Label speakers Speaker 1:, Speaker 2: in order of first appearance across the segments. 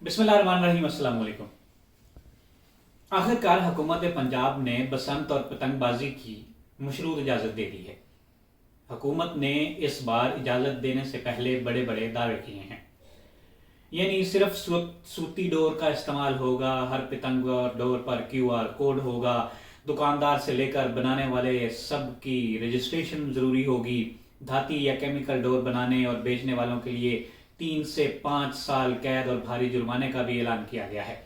Speaker 1: बिस्मिल्लाहिर्रहमानिर्रहीम। अस्सलाम वालेकुम। आखिरकार हुकूमत पंजाब ने बसंत और पतंगबाजी की मशरूत इजाज़त दे दी है। हुकूमत ने इस बार इजाज़त देने से पहले बड़े बड़े दावे किए हैं, यानी सिर्फ सूती डोर का इस्तेमाल होगा, हर पतंग और डोर पर QR कोड होगा, दुकानदार से लेकर बनाने वाले सब की रजिस्ट्रेशन ज़रूरी होगी, धाती या केमिकल डोर बनाने और बेचने वालों के लिए 3 से 5 साल कैद और भारी जुर्माने का भी ऐलान किया गया है।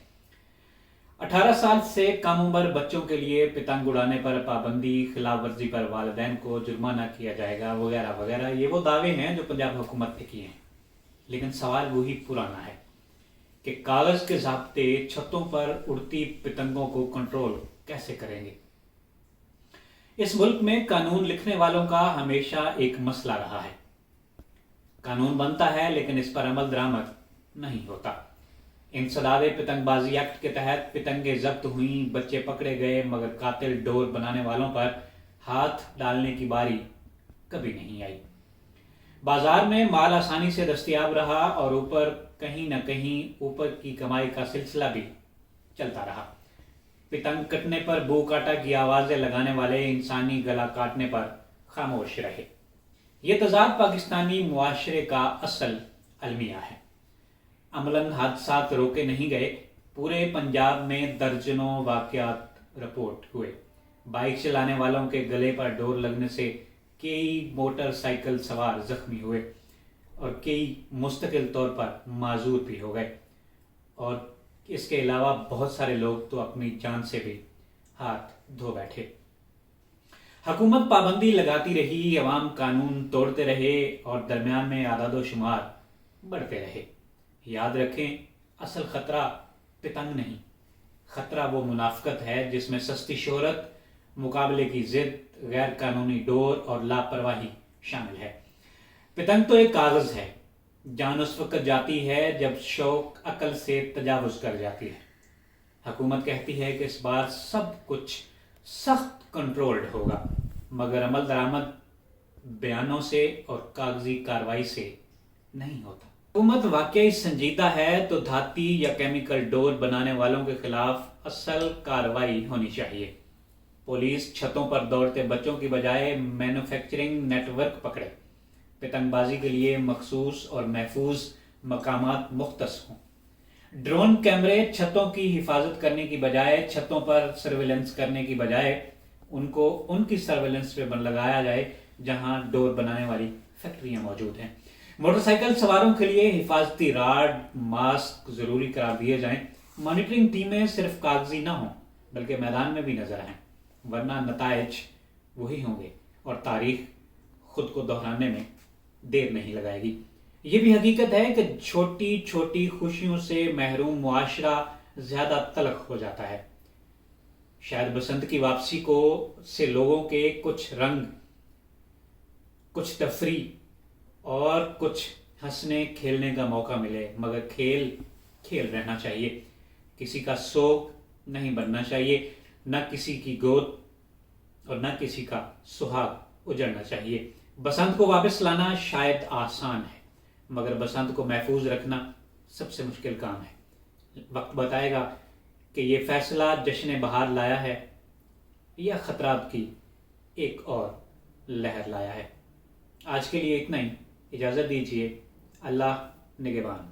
Speaker 1: 18 साल से कम उम्र बच्चों के लिए पतंग उड़ाने पर पाबंदी, खिलाफ वर्जी पर वालिदैन को जुर्माना किया जाएगा, वगैरह वगैरह। ये वो दावे हैं जो पंजाब हुकूमत ने किए हैं, लेकिन सवाल वही पुराना है कि कागज के ज़ाब्ते छतों पर उड़ती पतंगों को कंट्रोल कैसे करेंगे। इस मुल्क में कानून लिखने वालों का हमेशा एक मसला रहा है। कानून बनता है लेकिन इस पर अमल दरामद नहीं होता। इंसदाद पतंगबाजी एक्ट के तहत पतंगें जब्त हुई, बच्चे पकड़े गए, मगर कातिल डोर बनाने वालों पर हाथ डालने की बारी कभी नहीं आई। बाजार में माल आसानी से दस्तयाब रहा और ऊपर कहीं न कहीं ऊपर की कमाई का सिलसिला भी चलता रहा। पतंग कटने पर बू काटा की आवाजें लगाने वाले इंसानी गला काटने पर खामोश रहे। ये तजाद पाकिस्तानी मुआशरे का असल अलमिया है। अमलन हादसात रोके नहीं गए। पूरे पंजाब में दर्जनों वाकयात रिपोर्ट हुए। बाइक चलाने वालों के गले पर डोर लगने से कई मोटरसाइकिल सवार जख्मी हुए और कई मुस्तकिल तौर पर माजूर भी हो गए, और इसके अलावा बहुत सारे लोग तो अपनी जान से भी हाथ धो बैठे। हुकूमत पाबंदी लगाती रही, अवाम कानून तोड़ते रहे और दरमियान में आदादो शुमार बढ़ते रहे। याद रखें, असल खतरा पतंग नहीं, खतरा वो मुनाफकत है जिसमें सस्ती शोहरत, मुकाबले की जिद, गैर कानूनी डोर और लापरवाही शामिल है। पतंग तो एक कागज है। जान उस वक्त जाती है जब शौक अकल से तजावुज कर जाती है। हुकूमत कहती है कि इस बार सब कुछ सख्त कंट्रोल्ड होगा, मगर अमल दरामद बयानों से और कागजी कार्रवाई से नहीं होता। हुकूमत वाकई संजीदा है तो धाती या केमिकल डोर बनाने वालों के खिलाफ असल कार्रवाई होनी चाहिए। पुलिस छतों पर दौड़ते बच्चों की बजाय मैन्युफैक्चरिंग नेटवर्क पकड़े। पतंगबाजी के लिए मखसूस और महफूज मकामात मुख्तस हों। ड्रोन कैमरे छतों की हिफाजत करने की बजाय, छतों पर सर्विलेंस करने की बजाय उनको उनकी सर्विलेंस पे लगाया जाए जहां डोर बनाने वाली फैक्ट्रियां मौजूद हैं। मोटरसाइकिल सवारों के लिए हिफाजती राड, मास्क जरूरी करार दिए जाएं। मॉनिटरिंग टीमें सिर्फ कागजी ना हों बल्कि मैदान में भी नजर आएं, वरना नताइज वही होंगे और तारीख खुद को दोहराने में देर नहीं लगाएगी। ये भी हकीकत है कि छोटी छोटी खुशियों से महरूम मुआशरा ज्यादा तलख हो जाता है। शायद बसंत की वापसी को से लोगों के कुछ रंग, कुछ तफरी और कुछ हंसने खेलने का मौका मिले, मगर खेल खेल रहना चाहिए। किसी का शोक नहीं बनना चाहिए, न किसी की गोद और न किसी का सुहाग उजड़ना चाहिए। बसंत को वापस लाना शायद आसान है, मगर बसंत को महफूज रखना सबसे मुश्किल काम है। वक्त बताएगा कि ये फैसला जश्न बहार लाया है या खतरात की एक और लहर लाया है। आज के लिए इतना ही। इजाज़त दीजिए। अल्लाह निगहबान।